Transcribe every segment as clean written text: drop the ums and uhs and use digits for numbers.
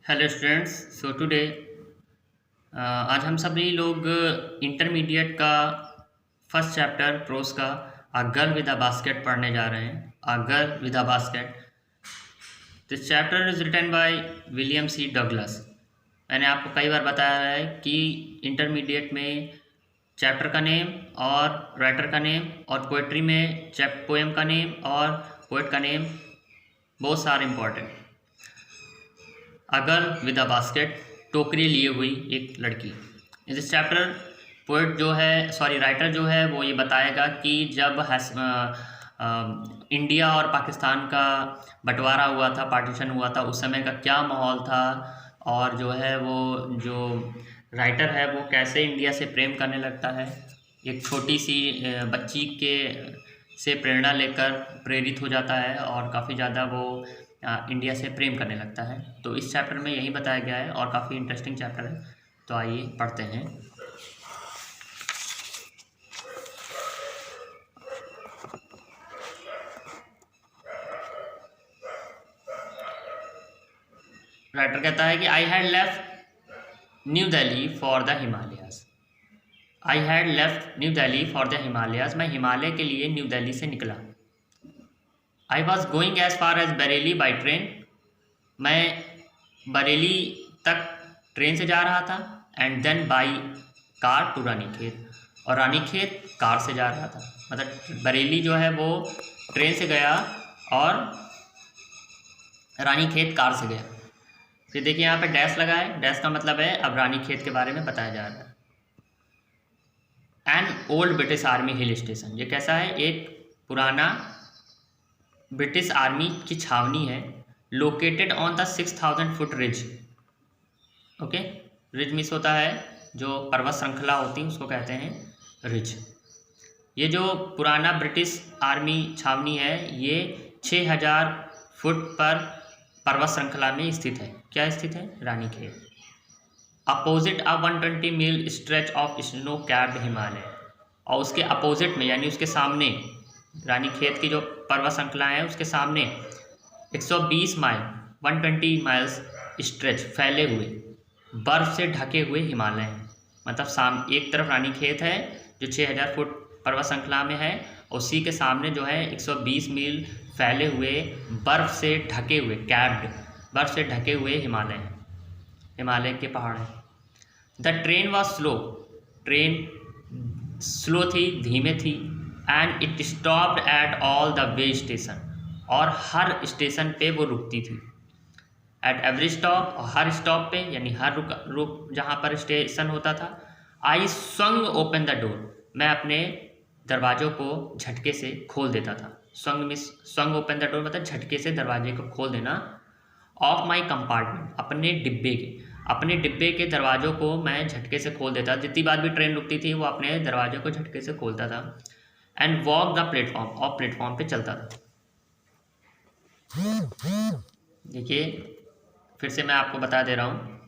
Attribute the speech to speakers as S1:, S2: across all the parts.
S1: Hello students. So today आज हम सभी लोग इंटरमीडिएट का फर्स्ट चैप्टर प्रोस का a girl with a basket पढ़ने जा रहे हैं। A girl with a basket. This chapter is written by William C Douglas. मैंने आपको कई बार बताया है कि इंटरमीडिएट में चैप्टर का नेम और राइटर का नेम और पोएट्री में पोएम का नेम और पोएट का नेम बहुत सारे important. A girl with a basket, टोकरी लिए हुई एक लड़की। इस चैप्टर पोएट जो है राइटर जो है वो ये बताएगा कि जब इंडिया और पाकिस्तान का बंटवारा हुआ था, पार्टीशन हुआ था, उस समय का क्या माहौल था और जो है वो जो राइटर है वो कैसे इंडिया से प्रेम करने लगता है। एक छोटी सी बच्ची के से प्रेरणा लेकर प्रेरित हो जाता है और काफ़ी ज़्यादा वो इंडिया से प्रेम करने लगता है। तो इस चैप्टर में यही बताया गया है और काफ़ी इंटरेस्टिंग चैप्टर है। तो आइए पढ़ते हैं। राइटर कहता है कि I had left New Delhi for the Himalayas. I had left New Delhi for the Himalayas. मैं हिमालय के लिए न्यू दिल्ली से निकला। I was going as far as Bareilly by train. मैं बरेली तक ट्रेन से जा रहा था। And then by car to Ranikhet, और रानीखेत कार से जा रहा था। मतलब बरेली जो है वो ट्रेन से गया और रानीखेत कार से गया। फिर देखिए यहाँ पे डैश लगा है। डैश का मतलब है अब रानीखेत के बारे में बताया जा रहा है। An old British army hill station, ये कैसा है? एक पुराना ब्रिटिश आर्मी की छावनी है। Located on the 6000 foot ridge. Okay, ridge miss होता है जो पर्वत श्रृंखला होती है उसको कहते हैं रिज। ये जो पुराना ब्रिटिश आर्मी छावनी है ये 6000 फुट पर पर्वत श्रृंखला में स्थित है। क्या स्थित है? Ranikhet. Opposite a 120 mile stretch of snow capped Himalaya, और उसके अपोजिट में यानी उसके सामने रानीखेत की जो पर्वत श्रृंखला है उसके सामने 120 माइल 120 माइल्स स्ट्रेच फैले हुए बर्फ से ढके हुए हिमालय हैं। मतलब एक तरफ रानीखेत है जो 6000 फुट पर्वत श्रृंखला में है, उसी के सामने जो है 120 मील फैले हुए बर्फ से ढके हुए बर्फ से ढके हुए हिमालय हैं, हिमालय के पहाड़ हैं। The train was slow, train slow थी, धीमे थी। And it stopped at all the way station, और हर स्टेशन पे वो रुकती थी। At every stop, her stop पे यानी हर रुक जहाँ पर स्टेशन होता था। आई स्वंग ओपन द डोर, मैं अपने दरवाजों को झटके से खोल देता था। स्वंग ओपन द डोर मतलब झटके से दरवाजे को खोल देना। ऑफ माई कंपार्टमेंट, अपने डिब्बे के दरवाजों को मैं झटके से खोल देता। जितनी बार भी ट्रेन रुकती थी वो अपने दरवाजे को झटके से खोलता था। एंड वॉक द प्लेटफॉर्म, और प्लेटफॉर्म पे चलता था। देखिए फिर से मैं आपको बता दे रहा हूँ।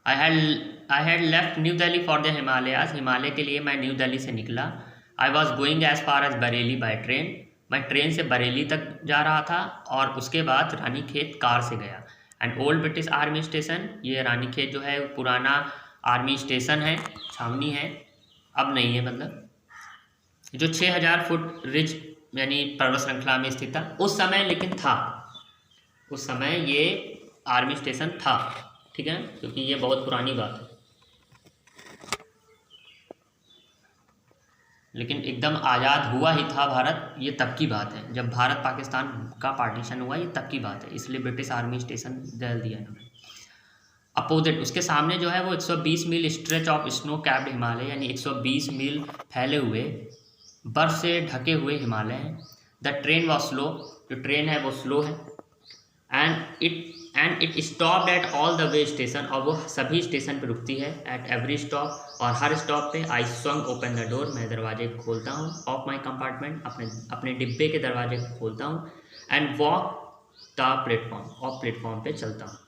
S1: I had left New Delhi for the Himalayas, Himalaya के लिए मैं न्यू दिल्ली से निकला। I was going as far as Bareilly by train, मैं ट्रेन से बरेली तक जा रहा था और उसके बाद रानीखेत कार से गया। And old British army station, ये रानीखेत जो है पुराना आर्मी स्टेशन है, छावनी है, अब नहीं है मतलब, जो 6000 फुट रिज यानी पर्वत श्रृंखला में स्थित था उस समय, लेकिन था उस समय ये आर्मी स्टेशन था। ठीक है, क्योंकि ये बहुत पुरानी बात है, लेकिन एकदम आज़ाद हुआ ही था भारत, ये तब की बात है। जब भारत पाकिस्तान का पार्टीशन हुआ ये तब की बात है, इसलिए ब्रिटिश आर्मी स्टेशन दे दिया इन्होंने। अपोजिट, उसके सामने जो है वो 120 mile stretch of snow capped Himalaya, यानी 120 मील फैले हुए बर्फ से ढके हुए हिमालय हैं। द ट्रेन वॉज स्लो, जो ट्रेन है वो स्लो है। And it stopped at all the way station, और वो सभी स्टेशन पे रुकती है। एट एवरी स्टॉप, और हर स्टॉप पे। आई स्वंग ओपन द डोर, मैं दरवाजे को खोलता हूँ। ऑफ माई कंपार्टमेंट, अपने डिब्बे के दरवाजे को खोलता हूँ। एंड वॉक द प्लेटफॉर्म, और प्लेटफॉर्म पे चलता हूँ।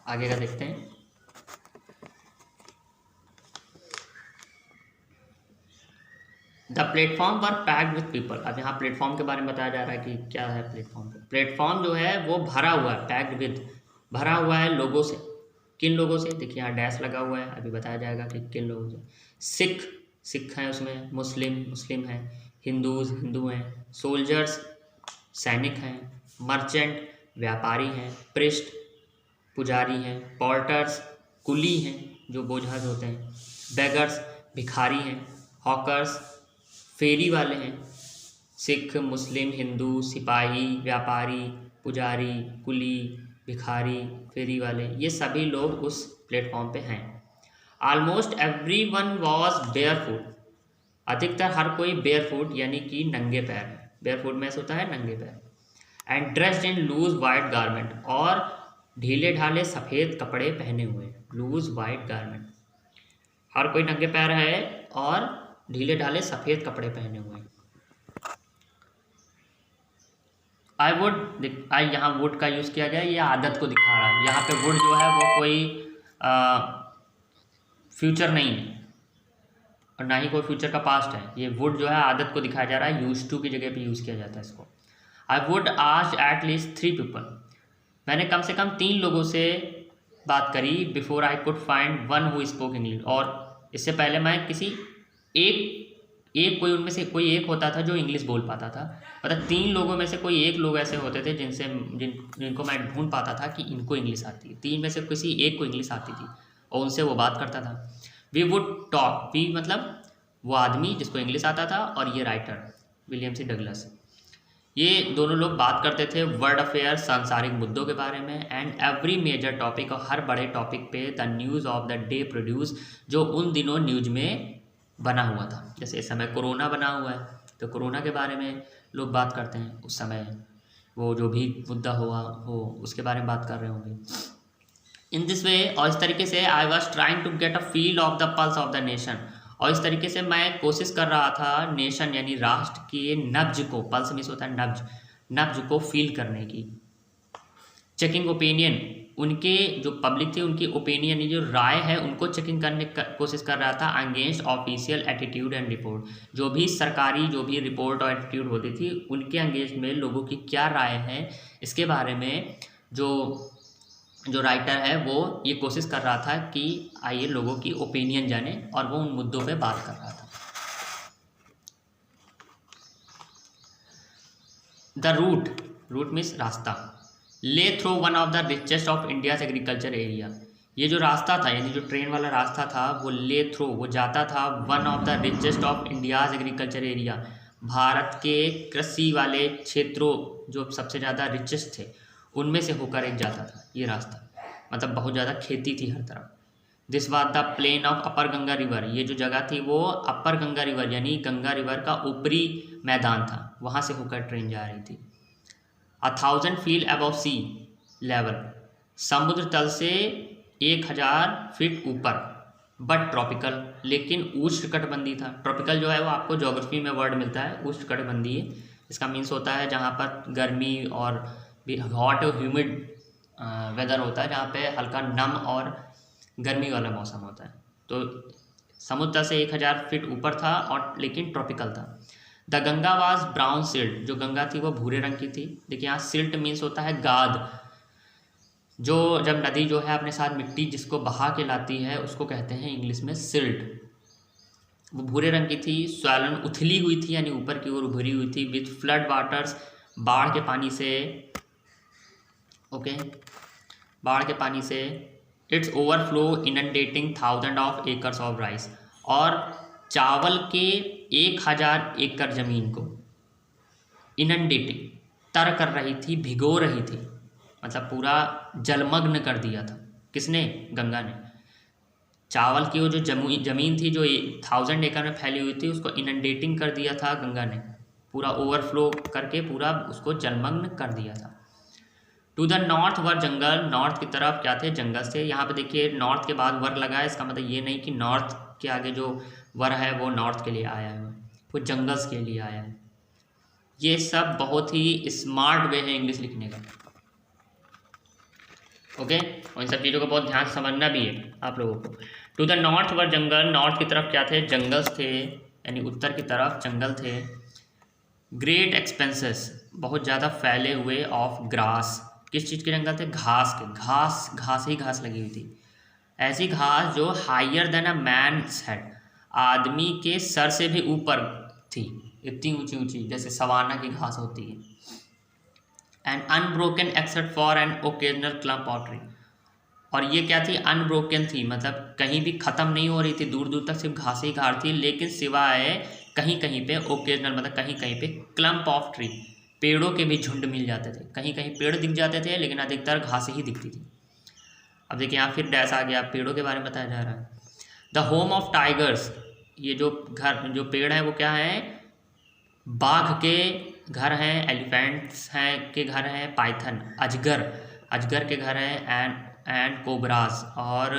S1: आगे का देखते हैं। The platform were packed with people. अब यहाँ प्लेटफॉर्म के बारे में बताया जा रहा है कि क्या है प्लेटफॉर्म। प्लेटफॉर्म जो है वो भरा हुआ है, पैक्ड विथ, भरा हुआ है लोगों से। किन लोगों से? देखिए यहाँ डैश लगा हुआ है, अभी बताया जाएगा कि किन लोगों से। सिख हैं उसमें, मुस्लिम हैं, हिंदू हैं, सोल्जर्स सैनिक हैं, मर्चेंट व्यापारी हैं, प्रिस्ट पुजारी हैं, पोर्टर्स कुली हैं जो बोझा होते हैं, बेगर्स भिखारी हैं, हॉकर्स फेरी वाले हैं। सिख, मुस्लिम, हिंदू, सिपाही, व्यापारी, पुजारी, कुली, भिखारी, फेरी वाले, ये सभी लोग उस प्लेटफॉर्म पे हैं। Almost every one was bear foot. अधिकतर हर कोई बेयर फुट यानी कि नंगे पैर है। बेयर फुट में होता है नंगे पैर। And dressed in loose white garment, और ढीले ढाले सफ़ेद कपड़े पहने हुए। लूज वाइट गारमेंट, हर कोई नंगे पैर है और ढीले ढाले सफ़ेद कपड़े पहने हुए। आई यहाँ वुड का यूज़ किया गया, ये आदत को दिखा रहा है। यहाँ पे वुड जो है वो कोई फ्यूचर नहीं है और ना ही कोई फ्यूचर का पास्ट है। ये वुड जो है आदत को दिखाया जा रहा है, यूज टू की जगह पे यूज़ किया जाता है इसको। I would ask at least 3 people, मैंने कम से कम 3 लोगों से बात करी। Before I could find one who spoke English, और इससे पहले मैं किसी एक कोई उनमें से कोई एक होता था जो इंग्लिश बोल पाता था। मतलब 3 लोगों में से कोई एक लोग ऐसे होते थे जिनको मैं ढूंढ पाता था कि इनको इंग्लिश आती है। 3 में से किसी एक को इंग्लिश आती थी और उनसे वो बात करता था। वी वुड टॉक, वी मतलब वो आदमी जिसको इंग्लिश आता था, और ये राइटर विलियम सी डगलस, ये दोनों लोग बात करते थे वर्ल्ड अफेयर, सांसारिक मुद्दों के बारे में। एंड एवरी मेजर टॉपिक, और हर बड़े टॉपिक पे the news of the day produce, जो उन दिनों न्यूज में बना हुआ था। जैसे इस समय कोरोना बना हुआ है तो कोरोना के बारे में लोग बात करते हैं, उस समय वो जो भी मुद्दा हो उसके बारे में बात कर रहे होंगे। इन दिस वे, और इस तरीके से I was trying to get a feel of the pulse of the nation, और इस तरीके से मैं कोशिश कर रहा था नेशन यानी राष्ट्र के नब्ज को, पल्स मीन्स होता है नब्ज को फील करने की। चेकिंग ओपिनियन, उनके जो पब्लिक थी उनकी ओपिनियन जो राय है उनको चेकिंग करने की कोशिश कर रहा था against official attitude and report. जो भी सरकारी जो भी रिपोर्ट और एटीट्यूड होती थी उनके अगेंस्ट में लोगों की क्या राय है, इसके बारे में जो राइटर है वो ये कोशिश कर रहा था कि आइए लोगों की ओपिनियन जाने, और वो उन मुद्दों पे बात कर रहा था। द रूट मीन्स रास्ता, ले through one of the richest of India's agriculture area. ये जो रास्ता था यानी जो ट्रेन वाला रास्ता था वो ले थ्रू, वो जाता था one of the richest of India's agriculture area, Bharat के कृषि वाले क्षेत्रों जो सबसे ज़्यादा रिचेस्ट थे उनमें से होकर एक जाता था ये रास्ता। मतलब बहुत ज़्यादा खेती थी हर तरफ। This was the plain of upper Ganga river, ये जो जगह थी वो अपर गंगा रिवर यानी गंगा रिवर का ऊपरी मैदान था, वहाँ से होकर ट्रेन जा रही थी। 1000 फीट अबव सी लेवल, समुद्र तल से 1000 फीट ऊपर, बट ट्रॉपिकल, लेकिन उष्णकटिबंधीय था। ट्रॉपिकल जो है वो आपको ज्योग्राफी में वर्ड मिलता है उष्णकटिबंधीय, इसका मीन्स होता है जहाँ पर गर्मी और हॉट और ह्यूमिड वेदर होता है, जहाँ पे हल्का नम और गर्मी वाला मौसम होता है। तो समुद्र तल से 1000 फीट ऊपर था और लेकिन ट्रॉपिकल था। The Ganga was brown silt, जो गंगा थी वो भूरे रंग की थी। देखिए यहाँ सिल्ट मीन्स होता है गाद, जो जब नदी जो है अपने साथ मिट्टी जिसको बहा के लाती है उसको कहते हैं इंग्लिश में सिल्ट। वो भूरे रंग की थी। स्वैलन उथली हुई थी यानी ऊपर की ओर उभरी हुई थी। विथ फ्लड वाटर्स, बाढ़ के पानी से, बाढ़ के पानी से। It's overflow inundating 1000 of acres of rice, और चावल के 1000 एकड़ जमीन को इनंडेटिंग तर कर रही थी, भिगो रही थी, मतलब पूरा जलमग्न कर दिया था। किसने? गंगा ने। चावल की वो जो जमीन थी जो 1000 एकड़ में फैली हुई थी उसको इनंडेटिंग कर दिया था गंगा ने, पूरा ओवरफ्लो करके पूरा उसको जलमग्न कर दिया था। To the north were jungle, north की तरफ क्या थे? जंगल से। यहाँ पे देखिए नॉर्थ के बाद वर लगा है, इसका मतलब ये नहीं कि नॉर्थ के आगे जो वर है वो नॉर्थ के लिए आया है, वो जंगल्स के लिए आया है। ये सब बहुत ही स्मार्ट वे है इंग्लिश लिखने का। ओके, और इन सब चीज़ों को बहुत ध्यान से समझना भी है आप लोगों को। To the north were jungle, north की तरफ क्या थे? जंगल्स थे। यानी उत्तर की तरफ जंगल थे। ग्रेट एक्सपेंसेस, बहुत ज़्यादा फैले हुए, ऑफ ग्रास, किस चीज़ के जंगल थे? घास के। घास, घास ही घास लगी हुई थी, ऐसी घास जो हायर देन अ मैन्स हेड, आदमी के सर से भी ऊपर थी, इतनी ऊंची ऊंची, जैसे सवाना की घास होती है। And unbroken except for an occasional clump of tree, और ये क्या थी? अनब्रोकन थी, मतलब कहीं भी ख़त्म नहीं हो रही थी, दूर दूर तक सिर्फ घास ही घास थी, लेकिन सिवाय कहीं कहीं पे ओकेजनल, मतलब कहीं कहीं पे क्लम्प ऑफ ट्री, पेड़ों के भी झुंड मिल जाते थे। कहीं कहीं पेड़ दिख जाते थे, लेकिन अधिकतर घास ही दिखती थी। अब देखिए यहाँ फिर डैश आ गया, पेड़ों के बारे में बताया जा रहा है। द होम ऑफ टाइगर्स, ये जो घर, जो पेड़ है वो क्या है? बाघ के घर हैं, एलिफेंट्स हैं के घर हैं, पाइथन, अजगर, अजगर के घर हैं, एंड कोबरास, और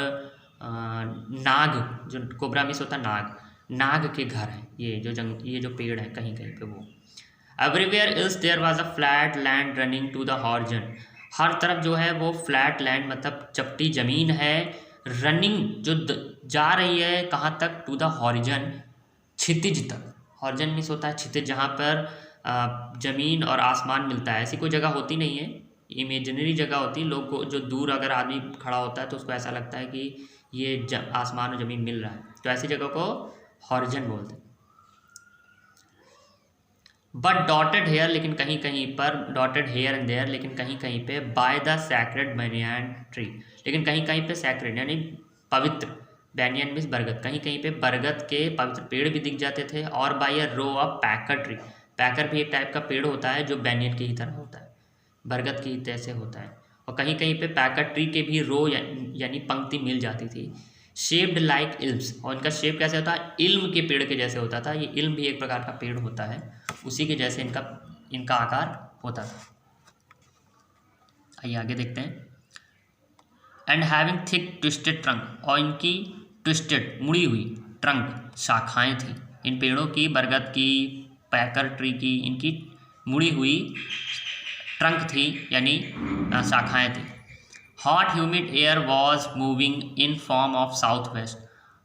S1: नाग, जो कोबरा मिस होता है नाग, नाग के घर हैं। ये जो पेड़ है कहीं कहीं पे वो। Everywhere is there was a flat land running to the horizon, हर तरफ जो है वो फ्लैट लैंड, मतलब चपटी ज़मीन है, रनिंग जो जा रही है कहाँ तक? टू द हॉरिजन, क्षितिज तक। हॉरिजन मीन्स होता है क्षितिज, जहाँ पर ज़मीन और आसमान मिलता है। ऐसी कोई जगह होती नहीं है, इमेजिनरी जगह होती है। लोग को जो दूर अगर आदमी खड़ा होता है तो उसको ऐसा लगता है कि ये आसमान और ज़मीन मिल रहा है, तो ऐसी जगह को हॉरिजन बोलते हैं। बट डॉटेड हेयर, लेकिन कहीं कहीं पर, डॉटेड हेयर एंड देयर, लेकिन कहीं कहीं पे, by the sacred banyan tree, लेकिन कहीं कहीं पे सैक्रेड यानी पवित्र, बैनियन मीन्स बरगद, कहीं कहीं पे बरगद के पवित्र पेड़ भी दिख जाते थे। और by a row of pakar tree, पैकर भी एक टाइप का पेड़ होता है जो बैनियन की ही तरह होता है, बरगद की जैसे होता है। और कहीं कहीं पे पैकर ट्री के भी रो यानी पंक्ति मिल जाती थी। शेप्ड लाइक इल्म्स, और इनका शेप कैसे होता है? इल्म के पेड़ के जैसे होता था। ये इल्म भी एक प्रकार का पेड़ होता है, उसी के जैसे इनका आकार होता था। आइए आगे देखते हैं। And having thick twisted trunk, और इनकी ट्विस्टेड, मुड़ी हुई ट्रंक, शाखाएं थी इन पेड़ों की, बरगद की, पैकर ट्री की, इनकी मुड़ी हुई ट्रंक थी, यानी शाखाएं थी। Hot humid air was moving in form of south west,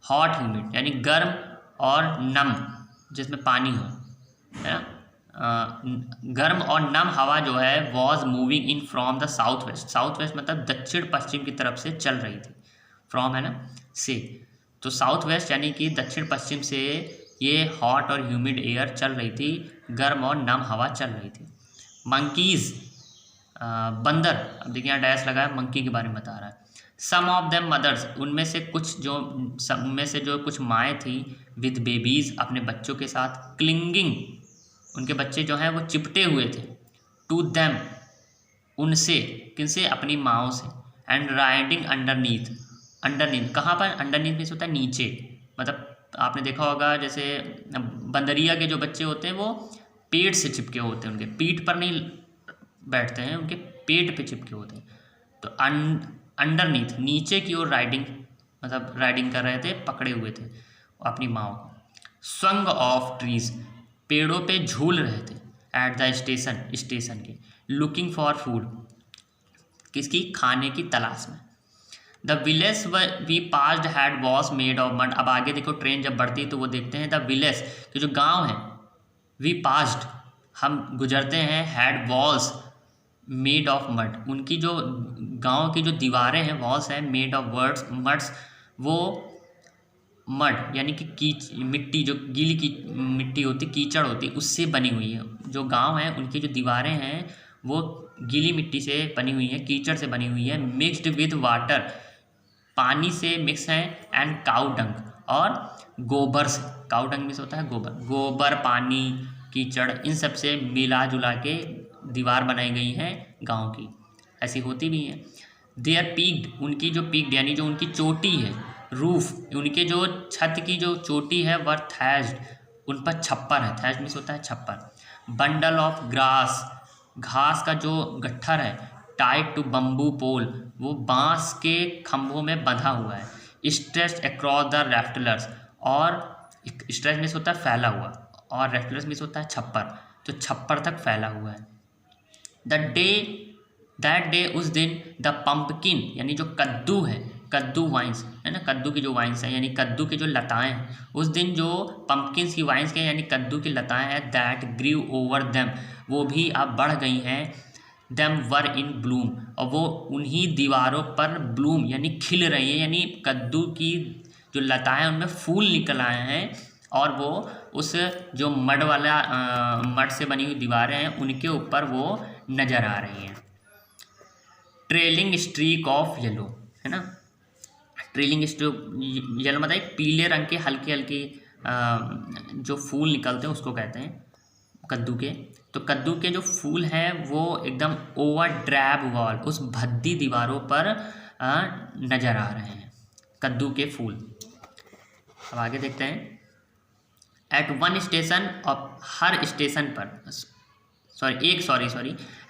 S1: hot humid यानी गर्म और नम, जिसमें पानी हो, है ना। गर्म और नम हवा जो है was moving in from the south west, south west मतलब दक्षिण पश्चिम की तरफ से चल रही थी, फ्रॉम है ना, से, तो साउथ वेस्ट यानी कि दक्षिण पश्चिम से ये हॉट और ह्यूमिड एयर चल रही थी, गर्म और नम हवा चल रही थी। मंकीज़, बंदर, अब देखिए यहाँ डैश लगा है, मंकी के बारे में बता रहा है। सम ऑफ देम मदर्स, उनमें से जो कुछ माएँ थी, विद बेबीज़, अपने बच्चों के साथ, क्लिंगिंग, उनके बच्चे जो हैं वो चिपटे हुए थे, टू देम, उनसे, किनसे? अपनी माँओं से, एंड राइडिंग अंडरनीथ, अंडरनीथ कहाँ पर? अंडरनीथ मीन्स होता है नीचे, मतलब आपने देखा होगा जैसे बंदरिया के जो बच्चे होते हैं वो पेट से चिपके होते हैं, उनके पीठ पर नहीं बैठते हैं, उनके पेट पे चिपके होते हैं। तो अंडरनीथ, नीचे की ओर राइडिंग, मतलब राइडिंग कर रहे थे, पकड़े हुए थे अपनी माँओं को। स्वंग ऑफ ट्रीज, पेड़ों पे झूल रहे थे। एट द स्टेशन, स्टेशन के। लुकिंग फॉर फूड, किसकी? खाने की तलाश में। The village we passed had was made of mud, अब आगे देखो ट्रेन जब बढ़ती तो वो देखते हैं, द विलेज के जो गांव है, वी पास्ड, हम गुजरते हैं, had walls made of mud, उनकी जो गांव की जो दीवारें हैं, वॉल्स हैं, मेड ऑफ वर्ड्स मड्स, वो मड यानी कि मिट्टी, जो गीली की मिट्टी होती, कीचड़ होती, उससे बनी हुई है। जो गांव है उनकी जो दीवारें हैं वो गीली मिट्टी से बनी हुई है, कीचड़ से बनी हुई है। मिक्स्ड विद वाटर, पानी से मिक्स है, एंड काउ डंग, और गोबर से, काउ डंग मिक्स होता है गोबर, गोबर, पानी, कीचड़, इन सब से मिला जुला के दीवार बनाई गई है गांव की, ऐसी होती भी हैं। देयर पीक्ड, उनकी जो पीक्ड यानी जो उनकी चोटी है, रूफ, उनके जो छत की जो चोटी है, वर थैज्ड, उन पर छप्पर है, थैज्ड मीन्स होता है छप्पर। बंडल ऑफ ग्रास, घास का जो गट्ठर है, टाइड टू बम्बू पोल, वो बांस के खंभों में बंधा हुआ है। स्ट्रेच अक्रॉस द रेफ्टलर्स, और स्ट्रेच मीन्स होता है फैला हुआ, और रेफ्टलर्स मीन्स होता है छप्पर, तो छप्पर तक फैला हुआ है। दैट डे, उस दिन, द पंपकिन यानी जो कद्दू है, कद्दू वाइन्स है ना, कद्दू की जो वाइन्स हैं यानी कद्दू की जो लताएं हैं, उस दिन जो पम्पकिन्स की वाइन्स के यानी कद्दू की लताएं हैं, दैट ग्रीव ओवर देम, वो भी अब बढ़ गई हैं, देम वर इन ब्लूम, और वो उन्हीं दीवारों पर ब्लूम यानी खिल रही है, यानी कद्दू की जो लताएं उनमें फूल निकल आए हैं, और वो उस जो मड से बनी हुई दीवारें हैं उनके ऊपर वो नज़र आ रही हैं। ट्रेलिंग स्ट्रीक ऑफ येलो है ना, ट्रेलिंग स्ट्रीक येलो मतलब एक पीले रंग के हल्के हल्के जो फूल निकलते हैं उसको कहते हैं कद्दू के। तो कद्दू के जो फूल हैं वो एकदम ओवर ड्रैब वॉल, उस भद्दी दीवारों पर नज़र आ रहे हैं कद्दू के फूल। अब आगे देखते हैं। एट वन स्टेशन, और हर स्टेशन पर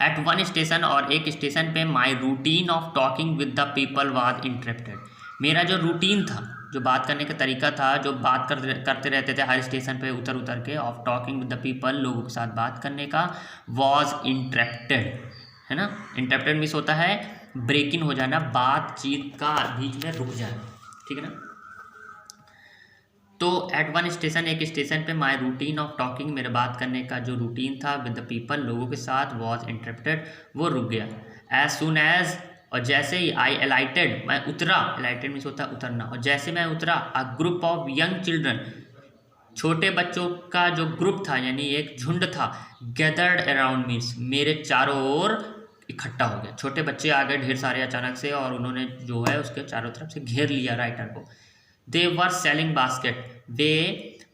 S1: एट वन स्टेशन और एक स्टेशन पे my routine of talking with the people was interrupted, मेरा जो रूटीन था, जो बात करने का तरीका था, जो बात करते रहते थे हर स्टेशन पे उतर के, of talking with the people, लोगों के साथ बात करने का, वॉज इंटरप्टेड है ना। इंटरप्टेड मीन्स होता है ब्रेकिंग हो जाना, बातचीत का बीच में रुक जाना, ठीक है ना। तो एट वन स्टेशन, एक स्टेशन पे, माई रूटीन ऑफ टॉकिंग, मेरे बात करने का जो रूटीन था विद द पीपल, लोगों के साथ, वॉज इंटरप्टेड, वो रुक गया। एज सुन एज, और जैसे ही आई एलाइटेड, मैं उतरा, एलाइटेड मीन्स होता है उतरना, और जैसे मैं उतरा, a group of young children, छोटे बच्चों का जो ग्रुप था यानी एक झुंड था, गैदर्ड अराउंड मीन्स मेरे चारों ओर इकट्ठा हो गया। छोटे बच्चे आ गए ढेर सारे अचानक से, और उन्होंने जो है उसके चारों तरफ से घेर लिया राइटर को। दे वर सेलिंग बास्केट, वे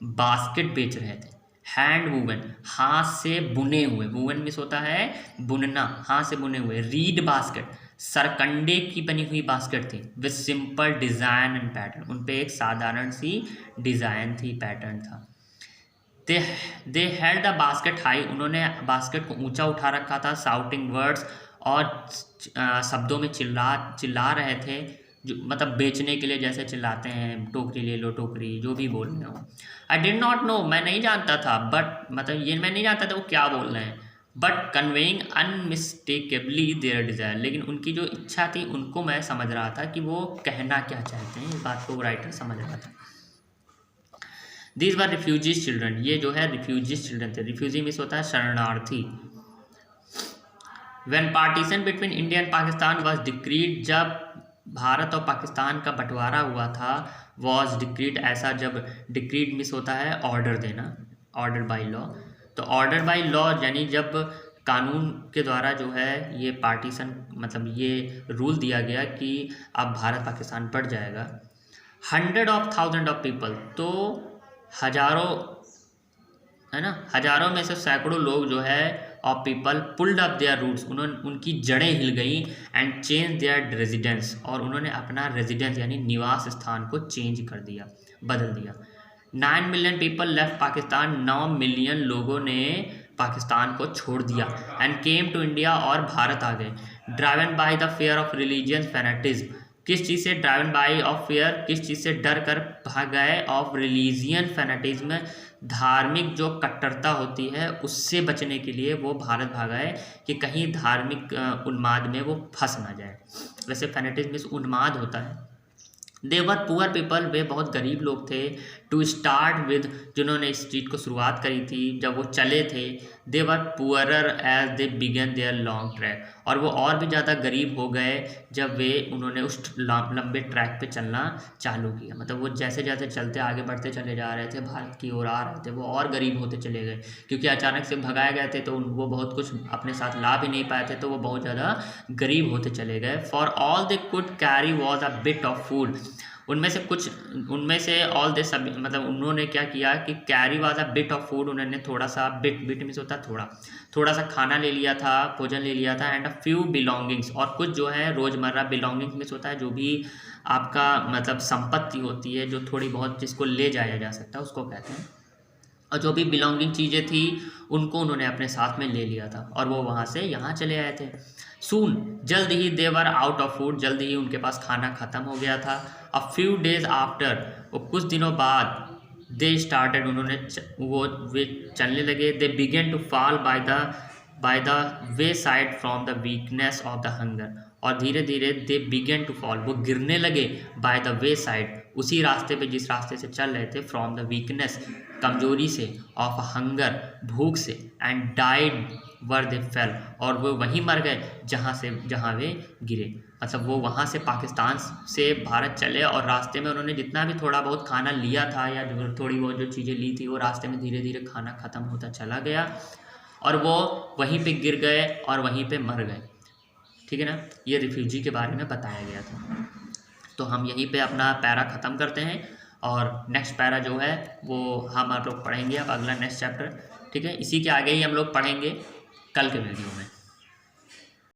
S1: बास्केट बेच रहे थे। हैंड वूवन, हाथ से बुने हुए, वूवन मीन्स होता है बुनना, हाथ से बुने हुए। रीड बास्केट, सरकंडे की बनी हुई बास्केट थी, with simple design and pattern, उन पे एक साधारण सी डिज़ाइन थी, पैटर्न था। दे हेल्ड द बास्केट हाई, उन्होंने बास्केट को ऊंचा उठा रखा था। साउटिंग वर्ड्स, और शब्दों में चिल्ला रहे थे, जो मतलब बेचने के लिए जैसे चिल्लाते हैं, टोकरी ले लो, टोकरी, जो भी बोल रहे हो। आई डिड नॉट नो, मैं नहीं जानता था, बट मतलब ये मैं नहीं जानता था वो क्या बोल रहे हैं, बट कन्वेइंग अनमिस्टेकेबली देयर डिज़ायर, लेकिन उनकी जो इच्छा थी उनको मैं समझ रहा था कि वो कहना क्या चाहते हैं, इस बात को राइटर समझ रहा था। दीज वर रिफ्यूजीज चिल्ड्रन, ये जो है रिफ्यूजीज चिल्ड्रन थे। रिफ्यूजी मीन्स होता है शरणार्थी। When partition between India and Pakistan was decreed, जब भारत और पाकिस्तान का बंटवारा हुआ था, वॉज डिक्रीड, ऐसा जब डिक्रीड मीन्स होता है ऑर्डर देना, ऑर्डर बाय लॉ। तो ऑर्डर बाय लॉ यानी जब कानून के द्वारा जो है ये पार्टीशन, मतलब ये रूल दिया गया कि अब भारत पाकिस्तान बढ़ जाएगा। 100,000 ऑफ पीपल, तो हजारों है ना, हजारों में से सैकड़ों लोग जो है of people pulled up their roots, उन्होंने उनकी जड़ें हिल गई, एंड चेंज देयर रेजिडेंस, और उन्होंने अपना रेजिडेंस यानी निवास स्थान को चेंज कर दिया, बदल दिया। 9 million people left Pakistan, 9 million लोगों ने पाकिस्तान को छोड़ दिया। एंड केम टू इंडिया, और भारत आ गए। Driven by the fear of religious fanaticism, किस चीज़ से? ड्राइवन बाय ऑफ फियर, किस चीज़ से डर कर भाग गए? ऑफ रिलीजियन फैनेटिज्म, धार्मिक जो कट्टरता होती है उससे बचने के लिए वो भारत भागा है कि कहीं धार्मिक उन्माद में वो फंस ना जाए। वैसे फैनेटिज्म में उन्माद होता है। दे वर पुअर पीपल, वे बहुत गरीब लोग थे। टू स्टार्ट विद, जिन्होंने इस चीज़ को शुरुआत करी थी जब वो चले थे। They were poorer as they began their long trek, और वो और भी ज़्यादा गरीब हो गए जब उन्होंने उस लंबे ट्रैक पे चलना चालू किया। मतलब वो जैसे जैसे चलते आगे बढ़ते चले जा रहे थे, भारत की ओर आ रहे थे, वो और गरीब होते चले गए, क्योंकि अचानक से भगाए गए थे तो वो बहुत कुछ अपने साथ ला भी नहीं पाए थे, तो वो बहुत ज़्यादा गरीब होते चले गए। For all they could carry was a bit of food, उनमें से ऑल दे सभी, मतलब उन्होंने क्या किया कि carry was a bit of food, उन्होंने थोड़ा सा, बिट मीन्स होता है थोड़ा सा खाना ले लिया था, भोजन ले लिया था। एंड अ फ्यू बिलोंगिंग्स, और कुछ जो है रोज़मर्रा, बिलोंगिंग्स मीन्स होता है जो भी आपका मतलब संपत्ति होती है, जो थोड़ी बहुत जिसको ले जाया जा सकता है उसको कहते हैं। और जो भी बिलोंगिंग चीज़ें थी उनको उन्होंने अपने साथ में ले लिया था, और वो वहाँ से यहाँ चले आए थे। सून, जल्द ही, देवर आउट ऑफ फूड, जल्द ही उनके पास खाना ख़त्म हो गया था। अ फ्यू डेज आफ्टर, वो कुछ दिनों बाद, दे स्टार्टेड, वे चलने लगे। They began to fall by the by the way side from the weakness of the hunger, और धीरे धीरे दे बिगेन टू फॉल, वो गिरने लगे बाय द वे साइड, उसी रास्ते पे जिस रास्ते से चल रहे थे, फ्रॉम द वीकनेस, कमजोरी से, ऑफ हंगर, भूख से, and died were they fail, और वो वहीं मर गए जहाँ वे गिरे। मतलब वो वहाँ से पाकिस्तान से भारत चले और रास्ते में उन्होंने जितना भी थोड़ा बहुत खाना लिया था या थोड़ी बहुत जो चीज़ें ली थी, वो रास्ते में धीरे धीरे खाना ख़त्म होता चला गया और वो वहीं पे गिर गए और वहीं पे मर गए। ठीक है ना, ये रिफ्यूजी के बारे में बताया गया था। तो हम यहीं पे अपना पैरा ख़त्म करते हैं और नेक्स्ट पैरा जो है वो हम आप लोग पढ़ेंगे अब अगला नेक्स्ट चैप्टर। ठीक है, इसी के आगे ही हम लोग पढ़ेंगे कल के वीडियो में।